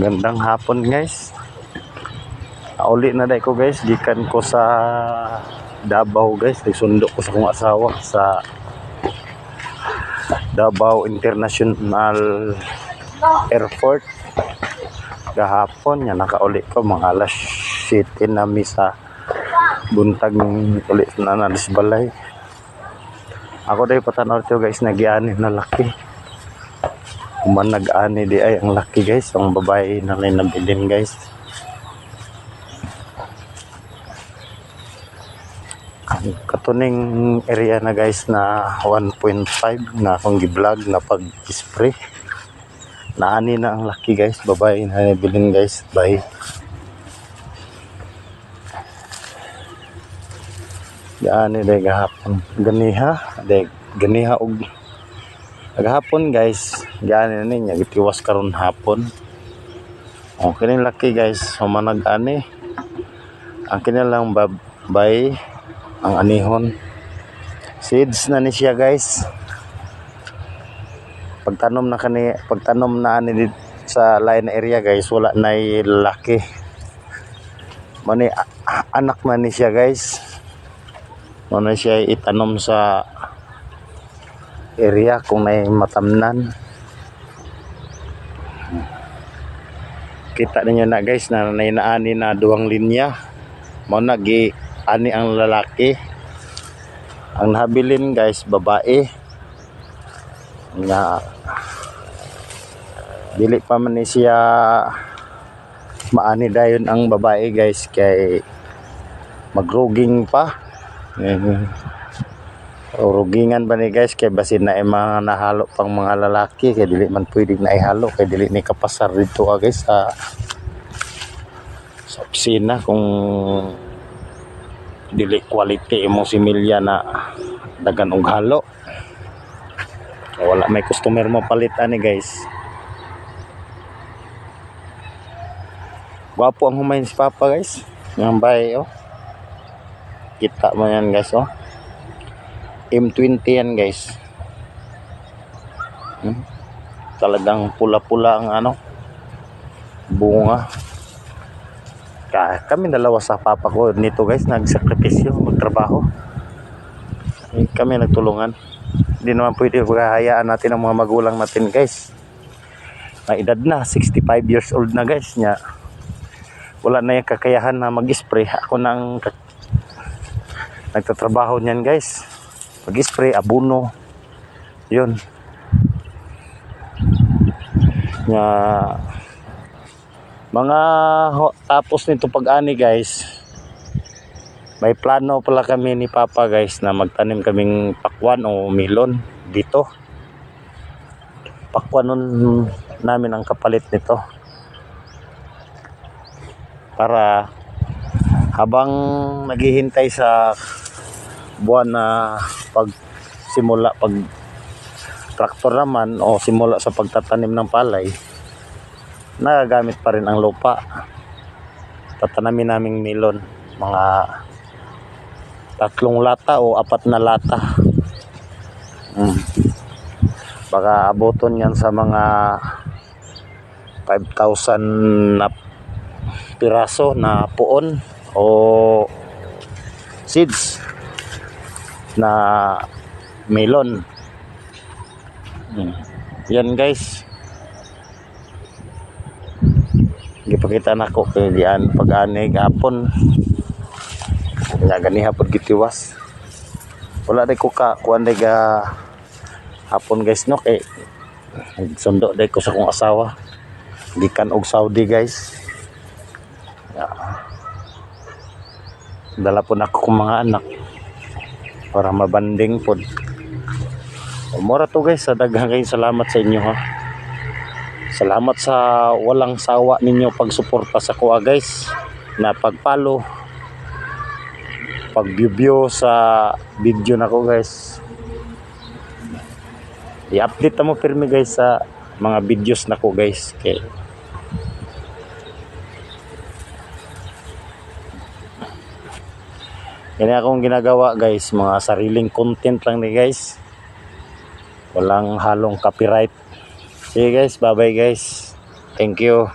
Gandang hapon guys. Uli na dai ko guys, gikan ko sa Davao guys. Nagsundo ko sa kong asawa sa Davao International Airport. Gahapon nya nakauli ko mga alas 7 na misa buntag ulit na nadisbalay. Ako dai patanaw to guys, nagiani na laki. Kuman nag-ani di ay ang laki guys, ang babae na may nabilin guys. Katuning area na guys na 1.5 na akong gi-vlog na pag-spray. Naani na ang laki guys, babae na nabilin guys. Bye. Gaani day gahapon. Ganiha og gahapon guys. Gaani na niya gitiwas karon hapon. Okay ning laki guys, humanag ani. Ang kinilang babay ang anihon. Seeds na ni siya guys. Pagtanom na ani sa line area guys, wala na laki. Mani anak na ni siya guys. Muna siya itanom sa area kung may matamnan. Kita ninyo na guys na nainaani na duwang linya. Muna ani ang lalaki. Ang nahabilin guys babae. Nga dili pa man ni siya maani dayon ang babae guys kay magruging pa. Rugingan ba ni guys kay basin na mga nahalo pang mga lalaki kay dili man pwedeng na ihalo kay dili ni kapasar dito guys sa opisina kung dili quality imong similya na dagan og halo. Wala may customer mo palit ani guys. Gwapo ang humayin si Papa guys. Yang bay oh. Kita mo yan guys oh. M20 yan guys. Talagang pula-pula ang ano bunga. Kami dalawa sa papa ko nito guys, nagsakripisyo magtrabaho. Kami nagtulungan. Hindi naman pwede hayaan natin ang mga magulang natin guys. May edad na 65 years old na guys nya. Wala na yung kakayahan na mag-spray. Ako nang nagtatrabaho niyan guys. Mag-spray, abono. Yun. Nya mga tapos nito pag-ani guys. May plano pala kami ni Papa guys na magtanim kaming pakwan o melon dito. Pakwan nun namin ang kapalit nito. Para habang naghihintay sa buwan na pag traktor naman o simula sa pagtatanim ng palay, nagagamit pa rin ang lupa. Tatanamin naming melon, mga 3 lata o 4 na lata. Baka abuton yan sa mga 5,000 na piraso na puon o seeds na melon. Yan guys. Gipakita na ko kay diyan pag-ani gapon. Nya ganiha pud gitiwas. Wala day ko kuan day ga hapon guys no kay sundo day ko sa kong asawa. Gikan og Saudi guys. Dala po na ako kong mga anak para mabanding po. Mura to guys, sa daghang kayong salamat sa inyo ha. Salamat sa walang sawa ninyo pagsuporta sa kuha guys, na pagpalo, pag-view sa video na ko guys. I-update mo pirmi guys sa mga videos na ko guys. Okay. Yan akong ginagawa guys, mga sariling content lang ni guys. Walang halong copyright. Sige guys, bye bye guys. Thank you.